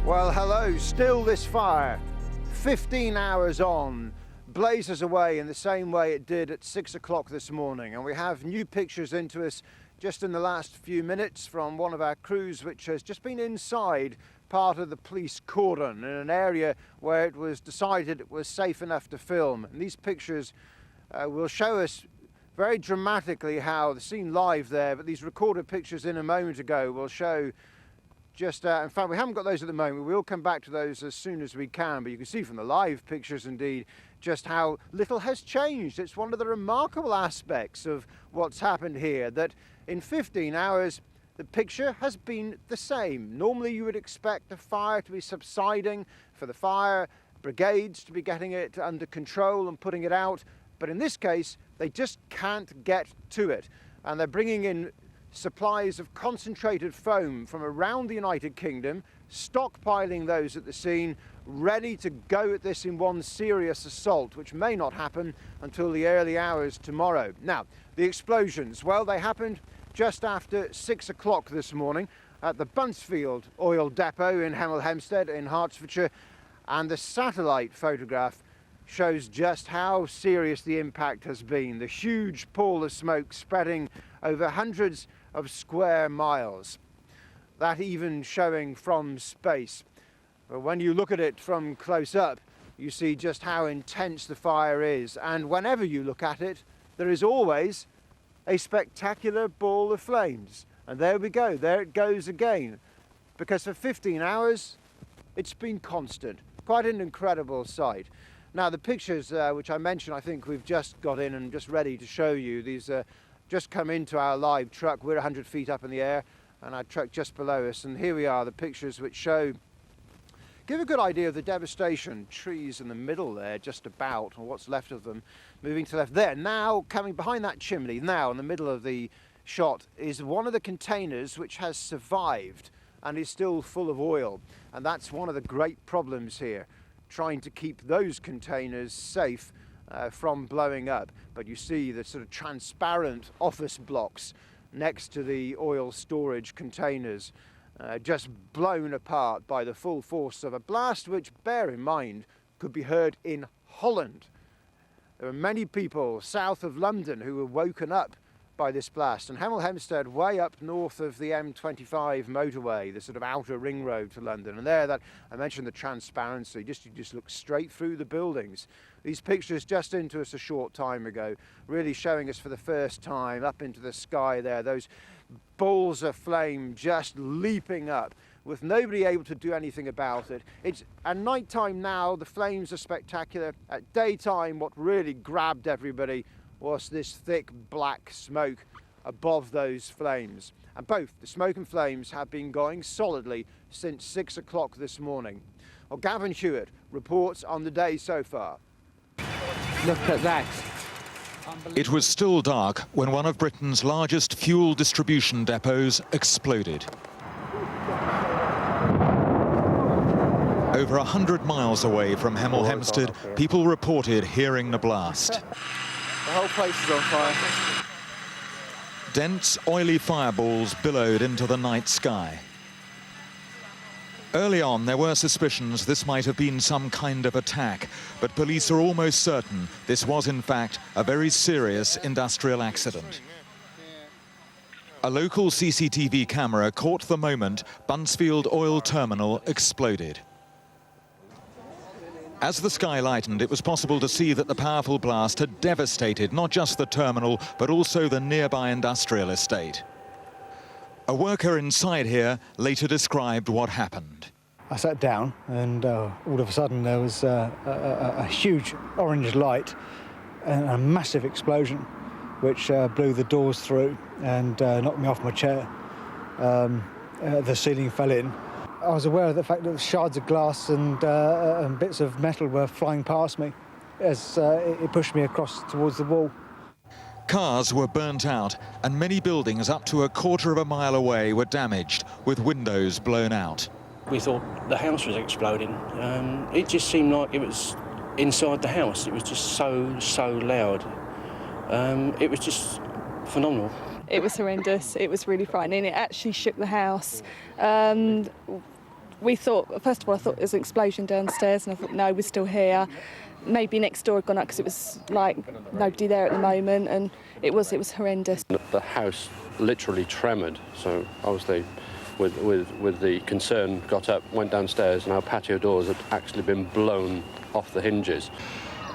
Well, hello, still this fire, 15 hours on, blazes away in the same way it did at 6 o'clock this morning. And we have new pictures into us just in the last few minutes from one of our crews which has just been inside part of the police cordon in an area where it was decided it was safe enough to film. And these pictures will show us very dramatically how the scene live there, but these recorded pictures in a moment ago will show just, in fact, we haven't got those at the moment. We'll come back to those as soon as we can, but you can see from the live pictures, indeed, just how little has changed. It's one of the remarkable aspects of what's happened here, that in 15 hours, the picture has been the same. Normally, you would expect the fire to be subsiding, for the fire brigades to be getting it under control and putting it out, but in this case, they just can't get to it. And they're bringing in supplies of concentrated foam from around the United Kingdom, stockpiling those at the scene, ready to go at this in one serious assault, which may not happen until the early hours tomorrow. Now, the explosions, well, they happened just after 6 o'clock this morning at the Buncefield oil depot in Hemel Hempstead in Hertfordshire, and the satellite photograph shows just how serious the impact has been. The huge pall of smoke spreading over hundreds of square miles, that even showing from space. But when you look at it from close up, you see just how intense the fire is, and whenever you look at it, there is always a spectacular ball of flames. And there we go, there it goes again, because for 15 hours it's been constant. Quite an incredible sight. Now, the pictures which I mentioned, I think we've just got in and just ready to show you. These just come into our live truck. We're 100 feet up in the air and our truck just below us, and here we are, the pictures which give a good idea of the devastation. Trees in the middle there, just about, or what's left of them, moving to the left there. Now, coming behind that chimney, now in the middle of the shot, is one of the containers which has survived and is still full of oil. And that's one of the great problems here, trying to keep those containers safe from blowing up. But you see the sort of transparent office blocks next to the oil storage containers just blown apart by the full force of a blast which, bear in mind, could be heard in Holland. There were many people south of London who were woken up by this blast, and Hemel Hempstead way up north of the M25 motorway, the sort of outer ring road to London. And there, that I mentioned the transparency, you just look straight through the buildings. These pictures just into us a short time ago, really showing us for the first time up into the sky there, those balls of flame just leaping up with nobody able to do anything about it. It's at night time now, the flames are spectacular. At daytime, what really grabbed everybody was this thick black smoke above those flames. And both the smoke and flames have been going solidly since 6 o'clock this morning. Well, Gavin Hewitt reports on the day so far. Look at that. It was still dark when one of Britain's largest fuel distribution depots exploded. Over 100 miles away from Hemel Hempstead, people reported hearing the blast. The whole place is on fire. Dense, oily fireballs billowed into the night sky. Early on, there were suspicions this might have been some kind of attack, but police are almost certain this was, in fact, a very serious industrial accident. A local CCTV camera caught the moment Buncefield Oil Terminal exploded. As the sky lightened, it was possible to see that the powerful blast had devastated not just the terminal, but also the nearby industrial estate. A worker inside here later described what happened. I sat down and all of a sudden there was a huge orange light and a massive explosion which blew the doors through and knocked me off my chair. The ceiling fell in. I was aware of the fact that shards of glass and bits of metal were flying past me as it pushed me across towards the wall. Cars were burnt out and many buildings up to a quarter of a mile away were damaged, with windows blown out. We thought the house was exploding. It just seemed like it was inside the house. It was just so loud. It was just phenomenal. It was horrendous. It was really frightening. It actually shook the house. We thought, first of all, I thought there was an explosion downstairs, and I thought, no, we're still here. Maybe next door had gone up because it was like nobody there at the moment, and it was horrendous. The house literally tremoured, so obviously with the concern got up, went downstairs, and our patio doors had actually been blown off the hinges.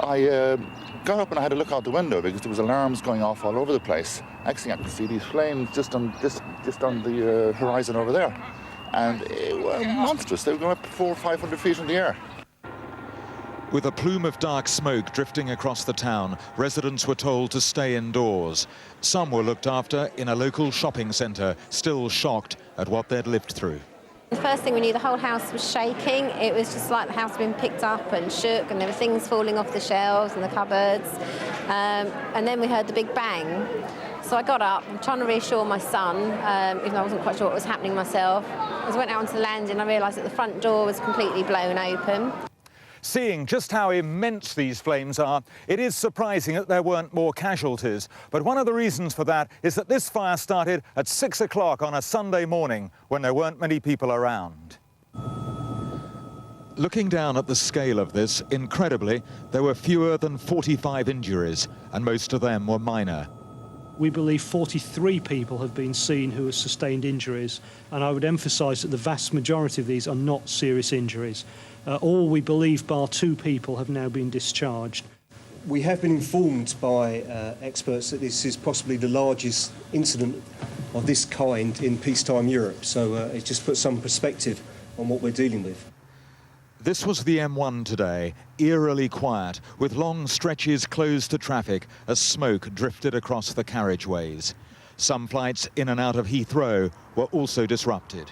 I got up and I had a look out the window because there was alarms going off all over the place. Next thing I could see these flames just on the horizon over there, and they were monstrous. They were going up 400 or 500 feet in the air. With a plume of dark smoke drifting across the town, residents were told to stay indoors. Some were looked after in a local shopping centre, still shocked at what they'd lived through. The first thing we knew, the whole house was shaking. It was just like the house had been picked up and shook, and there were things falling off the shelves and the cupboards. And then we heard the big bang. So I got up, I'm trying to reassure my son, even though I wasn't quite sure what was happening myself. As I went out onto the landing, I realised that the front door was completely blown open. Seeing just how immense these flames are, it is surprising that there weren't more casualties. But one of the reasons for that is that this fire started at 6 o'clock on a Sunday morning when there weren't many people around. Looking down at the scale of this, incredibly, there were fewer than 45 injuries, and most of them were minor. We believe 43 people have been seen who have sustained injuries, and I would emphasise that the vast majority of these are not serious injuries. All, we believe, bar 2 people have now been discharged. We have been informed by experts that this is possibly the largest incident of this kind in peacetime Europe, so it just puts some perspective on what we're dealing with. This was the M1 today, eerily quiet, with long stretches closed to traffic as smoke drifted across the carriageways. Some flights in and out of Heathrow were also disrupted.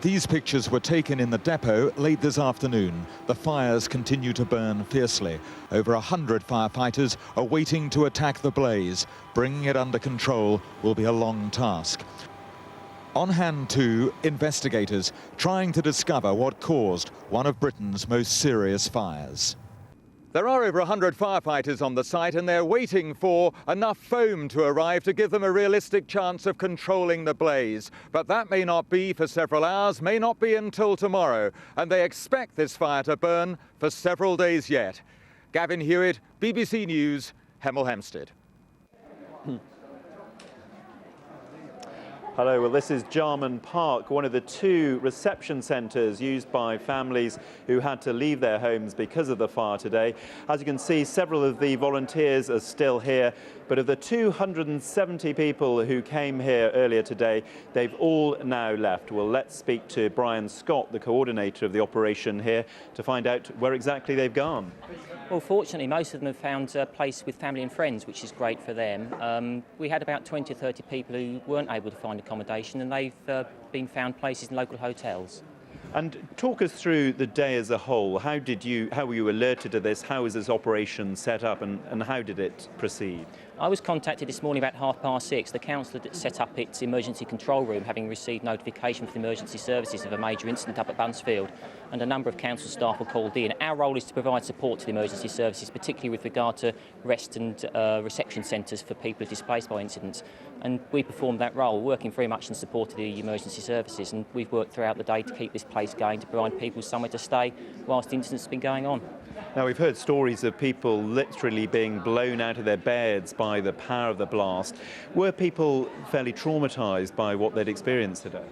These pictures were taken in the depot late this afternoon. The fires continue to burn fiercely. Over 100 firefighters are waiting to attack the blaze. Bringing it under control will be a long task. On hand too, investigators trying to discover what caused one of Britain's most serious fires. There are over 100 firefighters on the site, and they're waiting for enough foam to arrive to give them a realistic chance of controlling the blaze. But that may not be for several hours, may not be until tomorrow, and they expect this fire to burn for several days yet. Gavin Hewitt, BBC News, Hemel Hempstead. Hello, well this is Jarman Park, one of the 2 reception centres used by families who had to leave their homes because of the fire today. As you can see, several of the volunteers are still here, but of the 270 people who came here earlier today, they've all now left. Well, let's speak to Brian Scott, the coordinator of the operation here, to find out where exactly they've gone. Well, fortunately, most of them have found a place with family and friends, which is great for them. We had about 20 or 30 people who weren't able to find accommodation, and they've been found places in local hotels. And talk us through the day as a whole. How were you alerted to this? How was this operation set up, and how did it proceed? I was contacted this morning about 6:30. The council had set up its emergency control room, having received notification from the emergency services of a major incident up at Buncefield, and a number of council staff were called in. Our role is to provide support to the emergency services, particularly with regard to rest and reception centres for people displaced by incidents. And we performed that role, working very much in support of the emergency services, and we've worked throughout the day to keep this place going, to provide people somewhere to stay whilst the incidents have been going on. Now, we've heard stories of people literally being blown out of their beds by the power of the blast. Were people fairly traumatised by what they'd experienced today?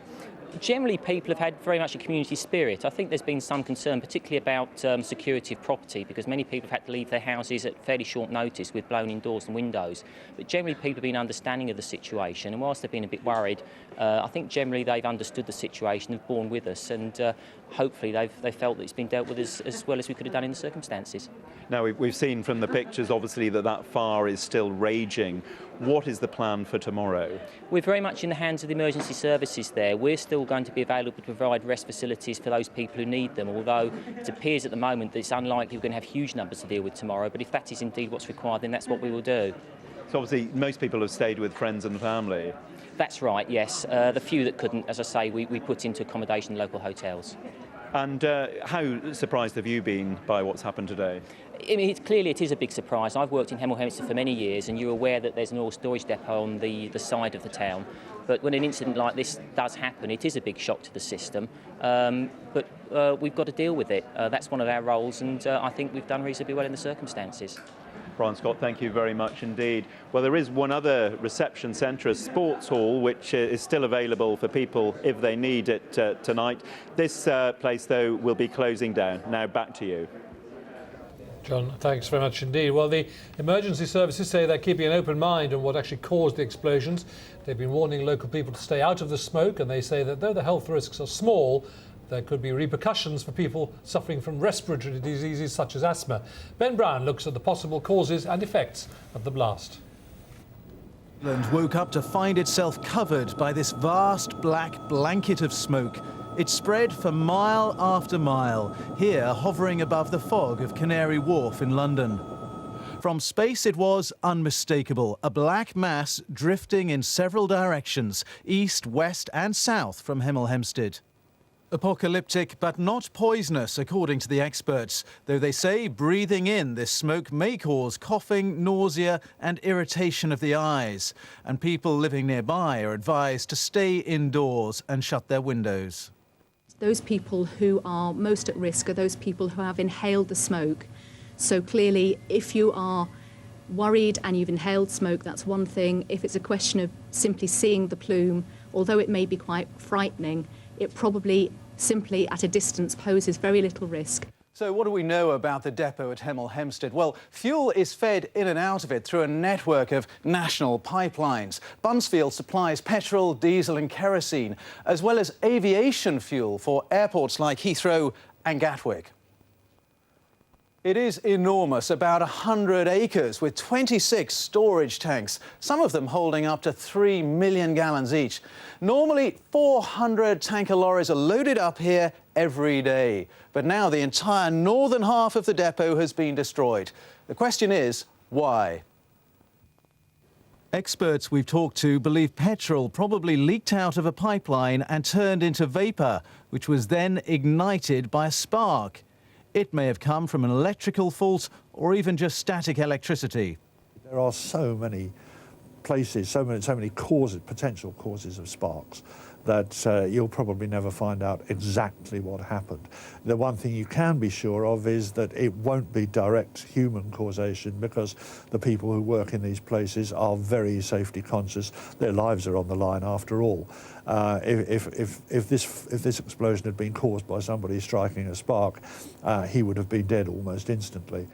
Generally, people have had very much a community spirit. I think there's been some concern, particularly about security of property, because many people have had to leave their houses at fairly short notice with blown-in doors and windows. But generally, people have been understanding of the situation, and whilst they've been a bit worried, I think generally they've understood the situation, have borne with us, and hopefully they've felt that it's been dealt with as well as we could have done in the circumstances. Now, we've seen from the pictures, obviously, that fire is still raging. What is the plan for tomorrow? We're very much in the hands of the emergency services there. We're still going to be available to provide rest facilities for those people who need them, although it appears at the moment that it's unlikely we're going to have huge numbers to deal with tomorrow, but if that is indeed what's required, then that's what we will do. So obviously most people have stayed with friends and family. That's right, yes. The few that couldn't, as I say, we put into accommodation in local hotels. And how surprised have you been by what's happened today? I mean, clearly it is a big surprise. I've worked in Hemel Hempstead for many years, and you're aware that there's an oil storage depot on the side of the town. But when an incident like this does happen, it is a big shock to the system. But we've got to deal with it. That's one of our roles, and I think we've done reasonably well in the circumstances. Brian Scott, thank you very much indeed. Well, there is one other reception centre, a sports hall, which is still available for people if they need it tonight. This place, though, will be closing down. Now back to you. John, thanks very much indeed. Well, the emergency services say they're keeping an open mind on what actually caused the explosions. They've been warning local people to stay out of the smoke, and they say that though the health risks are small, there could be repercussions for people suffering from respiratory diseases such as asthma. Ben Brown looks at the possible causes and effects of the blast. England woke up to find itself covered by this vast black blanket of smoke. It spread for mile after mile, here hovering above the fog of Canary Wharf in London. From space it was unmistakable, a black mass drifting in several directions, east, west and south from Hemel Hempstead. Apocalyptic but not poisonous, according to the experts, though they say breathing in this smoke may cause coughing, nausea and irritation of the eyes. And people living nearby are advised to stay indoors and shut their windows. Those people who are most at risk are those people who have inhaled the smoke. So clearly, if you are worried and you've inhaled smoke, that's one thing. If it's a question of simply seeing the plume, although it may be quite frightening, it probably simply at a distance poses very little risk. So what do we know about the depot at Hemel Hempstead? Well, fuel is fed in and out of it through a network of national pipelines. Buncefield supplies petrol, diesel and kerosene, as well as aviation fuel for airports like Heathrow and Gatwick. It is enormous, about 100 acres with 26 storage tanks, some of them holding up to 3 million gallons each. Normally, 400 tanker lorries are loaded up here every day. But now the entire northern half of the depot has been destroyed. The question is, why? Experts we've talked to believe petrol probably leaked out of a pipeline and turned into vapour, which was then ignited by a spark. It may have come from an electrical fault or even just static electricity. There are so many places, so many causes, potential causes of sparks, that you'll probably never find out exactly what happened. The one thing you can be sure of is that it won't be direct human causation, because the people who work in these places are very safety conscious. Their lives are on the line after all. If this explosion had been caused by somebody striking a spark, he would have been dead almost instantly.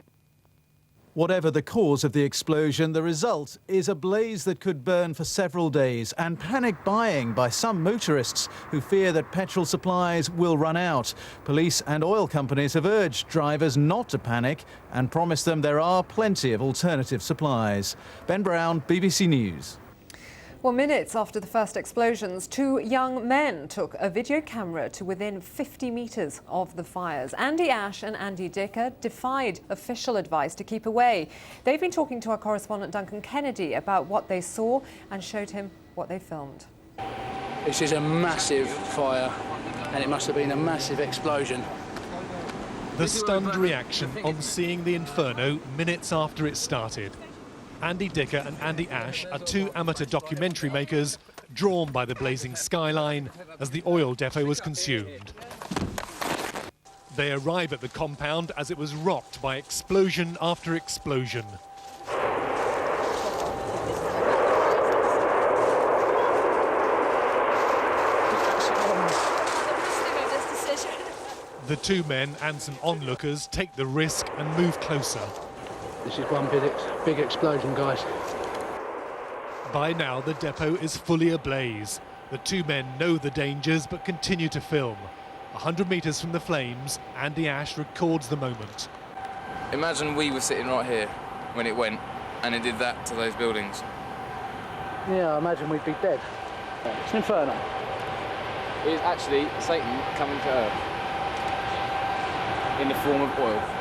Whatever the cause of the explosion, the result is a blaze that could burn for several days and panic buying by some motorists who fear that petrol supplies will run out. Police and oil companies have urged drivers not to panic and promised them there are plenty of alternative supplies. Ben Brown, BBC News. Well, minutes after the first explosions, two young men took a video camera to within 50 metres of the fires. Andy Ash and Andy Dicker defied official advice to keep away. They've been talking to our correspondent Duncan Kennedy about what they saw and showed him what they filmed. This is a massive fire, and it must have been a massive explosion. The stunned reaction on seeing the inferno minutes after it started. Andy Dicker and Andy Ash are two amateur documentary makers drawn by the blazing skyline as the oil depot was consumed. They arrive at the compound as it was rocked by explosion after explosion. The two men and some onlookers take the risk and move closer. This is one big explosion, guys. By now, the depot is fully ablaze. The two men know the dangers but continue to film. 100 metres from the flames, Andy Ash records the moment. Imagine we were sitting right here when it went, and it did that to those buildings. Yeah, I imagine we'd be dead. It's an inferno. It is actually Satan coming to Earth in the form of oil.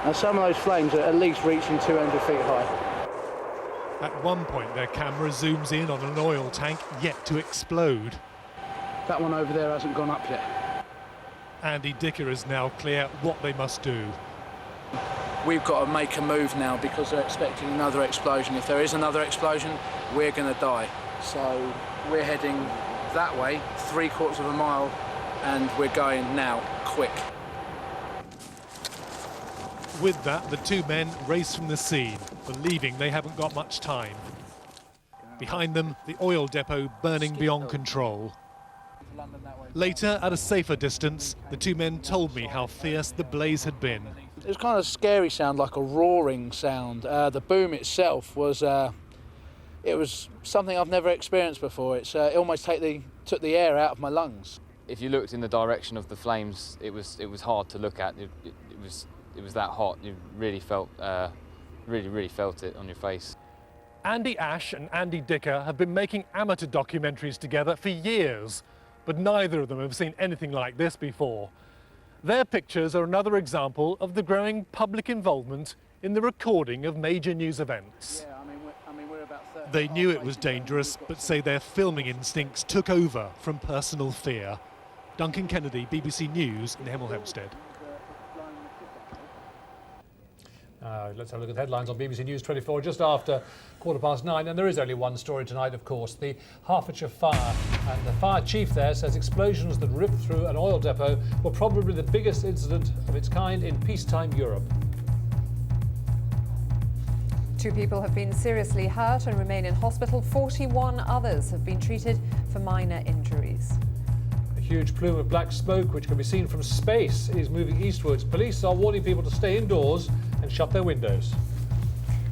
And some of those flames are at least reaching 200 feet high. At one point, their camera zooms in on an oil tank yet to explode. That one over there hasn't gone up yet. Andy Dicker is now clear what they must do. We've got to make a move now because they're expecting another explosion. If there is another explosion, we're going to die. So we're heading that way, 3/4 of a mile, and we're going now, quick. With that, the two men race from the scene, believing they haven't got much time. Behind them, the oil depot burning beyond control. Later, at a safer distance, the two men told me how fierce the blaze had been. It was kind of a scary sound, like a roaring sound. The boom itself was, it was something I've never experienced before. It almost took the air out of my lungs. If you looked in the direction of the flames, it was hard to look at. It was that hot. You really felt, really felt it on your face. Andy Ash and Andy Dicker have been making amateur documentaries together for years, but neither of them have seen anything like this before. Their pictures are another example of the growing public involvement in the recording of major news events. We're about They knew it was dangerous, but say their filming instincts took over from personal fear. Duncan Kennedy, BBC News in Hemel Hempstead. Let's have a look at the headlines on BBC News 24 just after 9:15. And there is only one story tonight, of course, the Hertfordshire fire. And the fire chief there says explosions that ripped through an oil depot were probably the biggest incident of its kind in peacetime Europe. 2 people have been seriously hurt and remain in hospital. 41 others have been treated for minor injuries. A huge plume of black smoke, which can be seen from space, is moving eastwards. Police are warning people to stay indoors and shut their windows.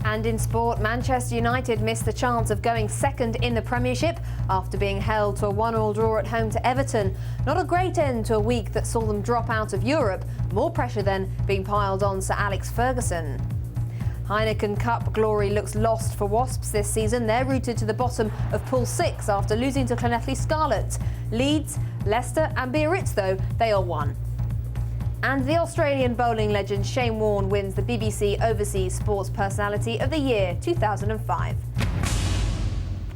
And in sport, Manchester United missed the chance of going second in the Premiership after being held to a 1-1 draw at home to Everton. Not a great end to a week that saw them drop out of Europe. More pressure then being piled on Sir Alex Ferguson. Heineken Cup glory looks lost for Wasps this season. They're rooted to the bottom of Pool 6 after losing to Llanelli Scarlets. Leeds, Leicester and Biarritz, though, they all won. And the Australian bowling legend Shane Warne wins the BBC Overseas Sports Personality of the Year 2005.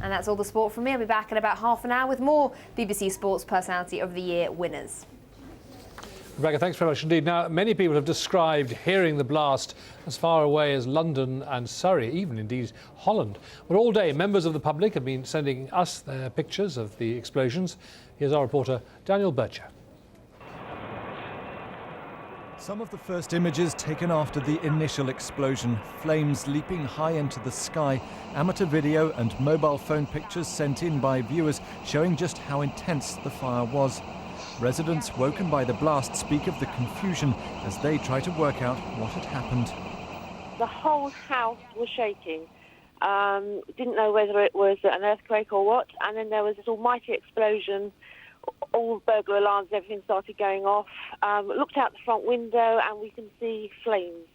And that's all the sport from me. I'll be back in about half an hour with more BBC Sports Personality of the Year winners. Rebecca, thanks very much indeed. Now, many people have described hearing the blast as far away as London and Surrey, even indeed Holland. But all day, members of the public have been sending us their pictures of the explosions. Here's our reporter, Daniel Bircher. Some of the first images taken after the initial explosion, flames leaping high into the sky, amateur video and mobile phone pictures sent in by viewers showing just how intense the fire was. Residents woken by the blast speak of the confusion as they try to work out what had happened. The whole house was shaking. Didn't know whether it was an earthquake or what, and then there was this almighty explosion. All burglar alarms, everything started going off. Looked out the front window and we can see flames.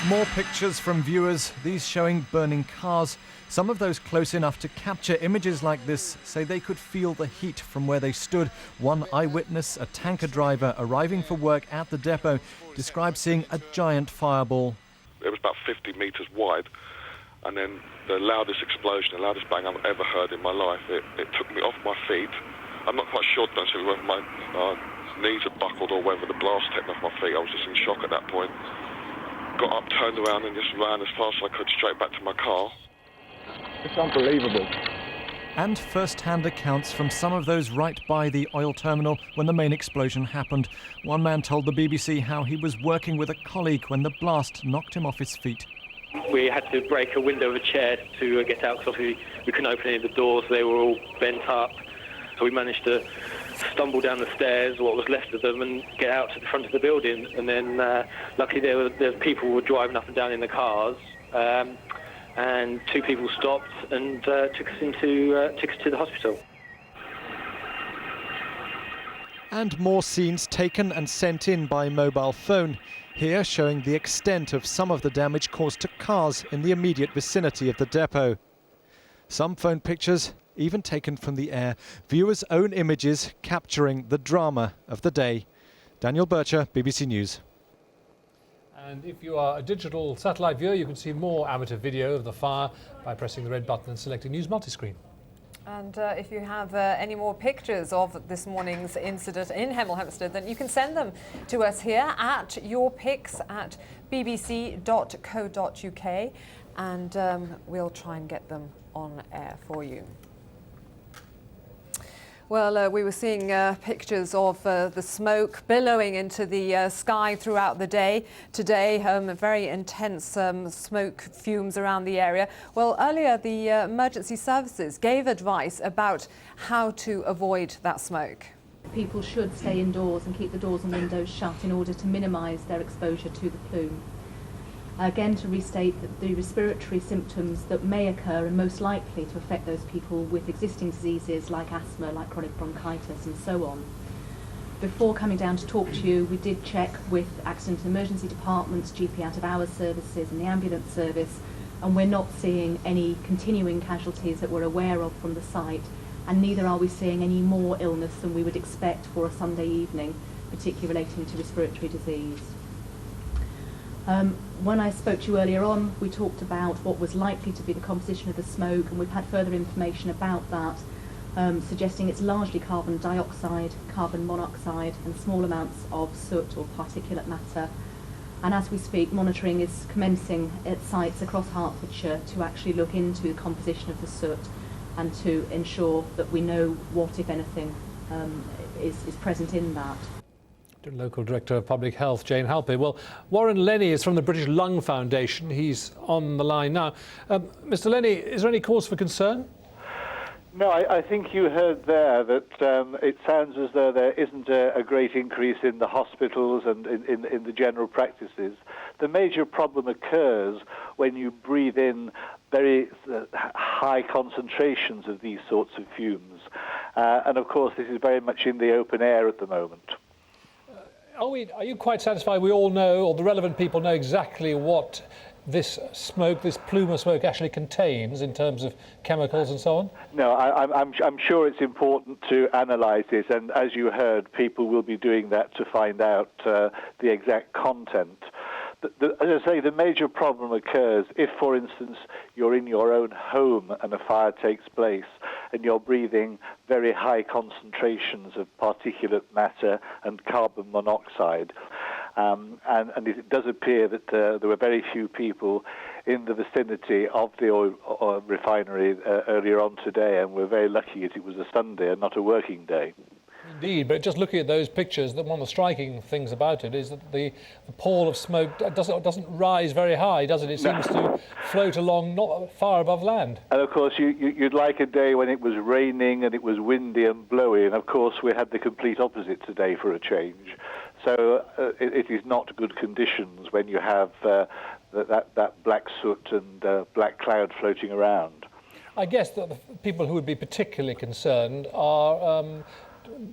More pictures from viewers, these showing burning cars. Some of those close enough to capture images like this say they could feel the heat from where they stood. One eyewitness, a tanker driver arriving for work at the depot, described seeing a giant fireball. It was about 50 metres wide, and then the loudest explosion, the loudest bang I've ever heard in my life. It took me off my feet. I'm not quite sure, whether my knees had buckled or whether the blast took me off my feet. I was just in shock at that point. Got up, turned around and just ran as fast as I could straight back to my car. It's unbelievable. And first-hand accounts from some of those right by the oil terminal when the main explosion happened. One man told the BBC how he was working with a colleague when the blast knocked him off his feet. We had to break a window of a chair to get out because obviously we couldn't open any of the doors. They were all bent up. So we managed to stumble down the stairs, what was left of them, and get out to the front of the building. And then luckily there were people were driving up and down in the cars. And 2 people stopped and took us to the hospital. And more scenes taken and sent in by mobile phone. Here showing the extent of some of the damage caused to cars in the immediate vicinity of the depot. Some phone pictures even taken from the air. Viewers' own images capturing the drama of the day. Daniel Bircher, BBC News. And if you are a digital satellite viewer, you can see more amateur video of the fire by pressing the red button and selecting News Multiscreen. And if you have any more pictures of this morning's incident in Hemel Hempstead, then you can send them to us here at yourpics@bbc.co.uk, and we'll try and get them on air for you. Well, we were seeing pictures of the smoke billowing into the sky throughout the day. Today, very intense smoke fumes around the area. Well, earlier the emergency services gave advice about how to avoid that smoke. People should stay indoors and keep the doors and windows shut in order to minimise their exposure to the plume. Again, to restate that the respiratory symptoms that may occur are most likely to affect those people with existing diseases like asthma, like chronic bronchitis and so on. Before coming down to talk to you, we did check with accident and emergency departments, GP out of hours services and the ambulance service, and we're not seeing any continuing casualties that we're aware of from the site, and neither are we seeing any more illness than we would expect for a Sunday evening, particularly relating to respiratory disease. When I spoke to you earlier on, we talked about what was likely to be the composition of the smoke, and we've had further information about that, suggesting it's largely carbon dioxide, carbon monoxide, and small amounts of soot or particulate matter. And as we speak, monitoring is commencing at sites across Hertfordshire to actually look into the composition of the soot and to ensure that we know what, if anything, is present in that. Local Director of Public Health, Jane Halpy. Well, Warren Lennie is from the British Lung Foundation. He's on the line now. Mr. Lennie, is there any cause for concern? No, I think you heard there that it sounds as though there isn't a great increase in the hospitals and in the general practices. The major problem occurs when you breathe in very high concentrations of these sorts of fumes. And of course, this is very much in the open air at the moment. Are you quite satisfied we all know, or the relevant people know exactly what this smoke, this plume of smoke actually contains in terms of chemicals and so on? No, I'm sure it's important to analyse it, and as you heard, people will be doing that to find out the exact content. As I say, the major problem occurs if, for instance, you're in your own home and a fire takes place and you're breathing very high concentrations of particulate matter and carbon monoxide. And it does appear that there were very few people in the vicinity of the oil refinery earlier on today, and we're very lucky that it was a Sunday and not a working day. Indeed, but just looking at those pictures, one of the striking things about it is that the pall of smoke doesn't rise very high, does it? It seems to float along not far above land. And of course, you'd like a day when it was raining and it was windy and blowy, and of course we had the complete opposite today for a change. So it is not good conditions when you have that black soot and black cloud floating around. I guess that the people who would be particularly concerned are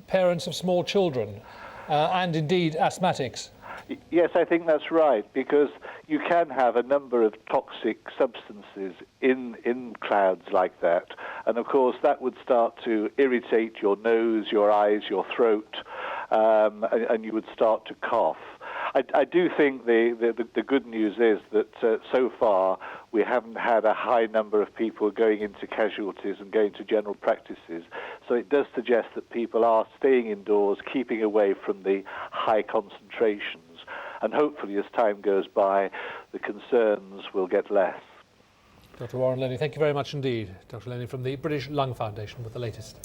parents of small children and indeed asthmatics. Yes, I think that's right, because you can have a number of toxic substances in clouds like that, and of course that would start to irritate your nose, your eyes, your throat, and you would start to cough. I do think the good news is that so far we haven't had a high number of people going into casualties and going to general practices. So it does suggest that people are staying indoors, keeping away from the high concentrations. And hopefully as time goes by, the concerns will get less. Dr. Warren Lennie, thank you very much indeed. Dr. Lennie from the British Lung Foundation with the latest.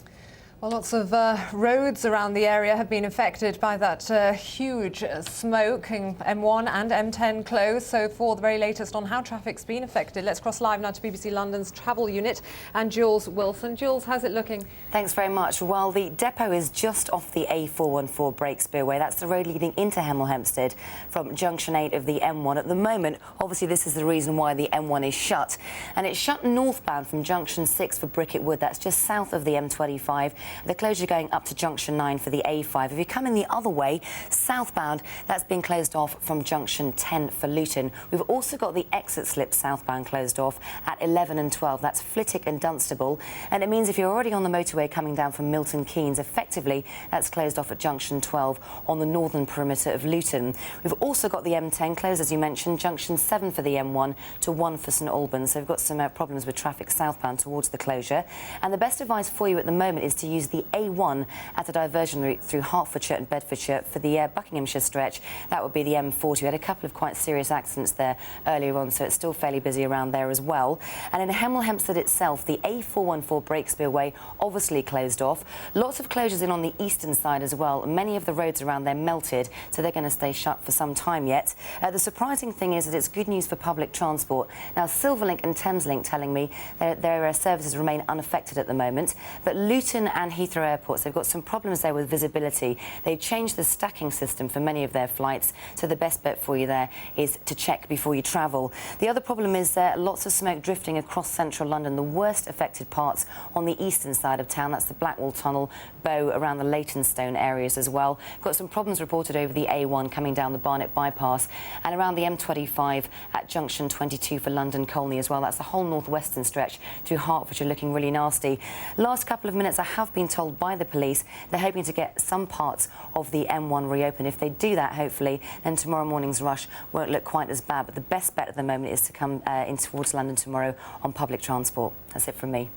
Well, lots of roads around the area have been affected by that huge smoke, in M1 and M10 closed. So for the very latest on how traffic's been affected, let's cross live now to BBC London's travel unit and Jules Wilson. Jules, how's it looking? Thanks very much. Well, the depot is just off the A414 Breakspear Way. That's the road leading into Hemel Hempstead from junction 8 of the M1. At the moment, obviously this is the reason why the M1 is shut. And it's shut northbound from junction 6 for Bricket Wood. That's just south of the M25. The closure going up to junction 9 for the A5. If you're coming the other way, southbound, that's been closed off from junction 10 for Luton. We've also got the exit slip southbound closed off at 11 and 12. That's Flitwick and Dunstable. And it means if you're already on the motorway coming down from Milton Keynes, effectively that's closed off at junction 12 on the northern perimeter of Luton. We've also got the M10 closed, as you mentioned, junction 7 for the M1 to 1 for St Albans. So we've got some problems with traffic southbound towards the closure. And the best advice for you at the moment is to use the A1 as a diversion route through Hertfordshire and Bedfordshire for the Buckinghamshire stretch. That would be the M40. We had a couple of quite serious accidents there earlier on, so it's still fairly busy around there as well. And in Hemel Hempstead itself, the A414 Breakspear Way obviously closed off. Lots of closures in on the eastern side as well. Many of the roads around there melted, so they're going to stay shut for some time yet. The surprising thing is that it's good news for public transport. Now, Silverlink and Thameslink telling me their services remain unaffected at the moment, but Luton and Heathrow airports, they've got some problems there with visibility. They've changed the stacking system for many of their flights, so the best bet for you there is to check before you travel. The other problem is lots of smoke drifting across central London. The worst affected parts on the eastern side of town, that's the Blackwall Tunnel, Bow, around the Leytonstone areas as well. Got some problems reported over the A1 coming down the Barnet bypass and around the M25 at junction 22 for London Colney as well. That's the whole northwestern stretch through Hertfordshire looking really nasty. Last couple of minutes, I have been told by the police they're hoping to get some parts of the M1 reopened. If they do that, hopefully, then tomorrow morning's rush won't look quite as bad. But the best bet at the moment is to come in towards London tomorrow on public transport. That's it from me.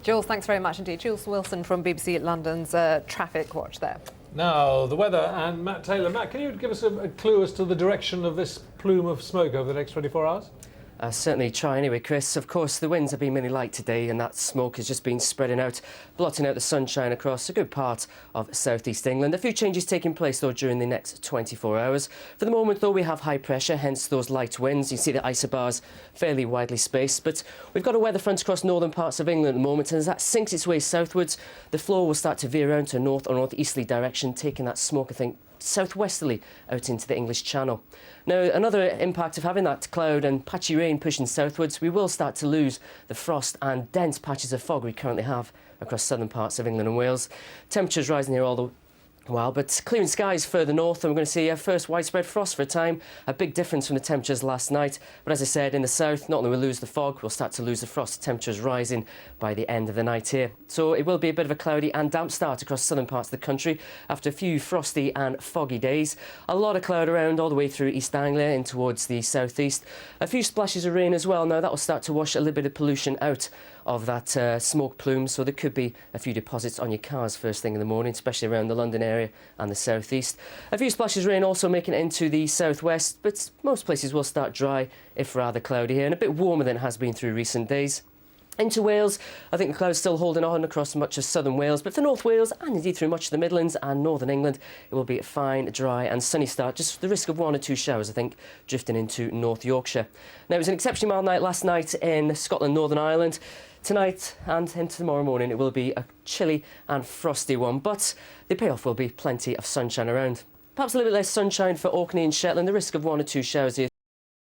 Jules, thanks very much indeed. Jules Wilson from BBC London's Traffic Watch there. Now, the weather and Matt Taylor. Matt, can you give us a clue as to the direction of this plume of smoke over the next 24 hours? Certainly try anyway, Chris. Of course, the winds have been mainly light today, and that smoke has just been spreading out, blotting out the sunshine across a good part of southeast England. A few changes taking place, though, during the next 24 hours. For the moment, though, we have high pressure, hence those light winds. You see the isobars fairly widely spaced, but we've got a weather front across northern parts of England at the moment, and as that sinks its way southwards, the flow will start to veer around to a north or northeasterly direction, taking that smoke, I think, southwesterly out into the English Channel. Now, another impact of having that cloud and patchy rain pushing southwards, we will start to lose the frost and dense patches of fog we currently have across southern parts of England and Wales. Temperatures rising here all the while, but clearing skies further north, and we're going to see our first widespread frost for a time. A big difference from the temperatures last night. But as I said, in the south, not only will we lose the fog, we'll start to lose the frost. Temperatures rising by the end of the night here. So it will be a bit of a cloudy and damp start across southern parts of the country after a few frosty and foggy days. A lot of cloud around all the way through East Anglia in towards the southeast. A few splashes of rain as well. Now that will start to wash a little bit of pollution out of that smoke plume, so there could be a few deposits on your cars first thing in the morning, especially around the London area and the southeast. A few splashes of rain also making it into the southwest, but most places will start dry if rather cloudy here, and a bit warmer than it has been through recent days. Into Wales, I think the clouds still holding on across much of southern Wales, but for North Wales and indeed through much of the Midlands and northern England, it will be a fine, dry and sunny start, just the risk of 1 or 2 showers, I think, drifting into North Yorkshire. Now, it was an exceptionally mild night last night in Scotland, Northern Ireland. Tonight and into tomorrow morning, it will be a chilly and frosty one, but the payoff will be plenty of sunshine around. Perhaps a little bit less sunshine for Orkney and Shetland, the risk of 1 or 2 showers here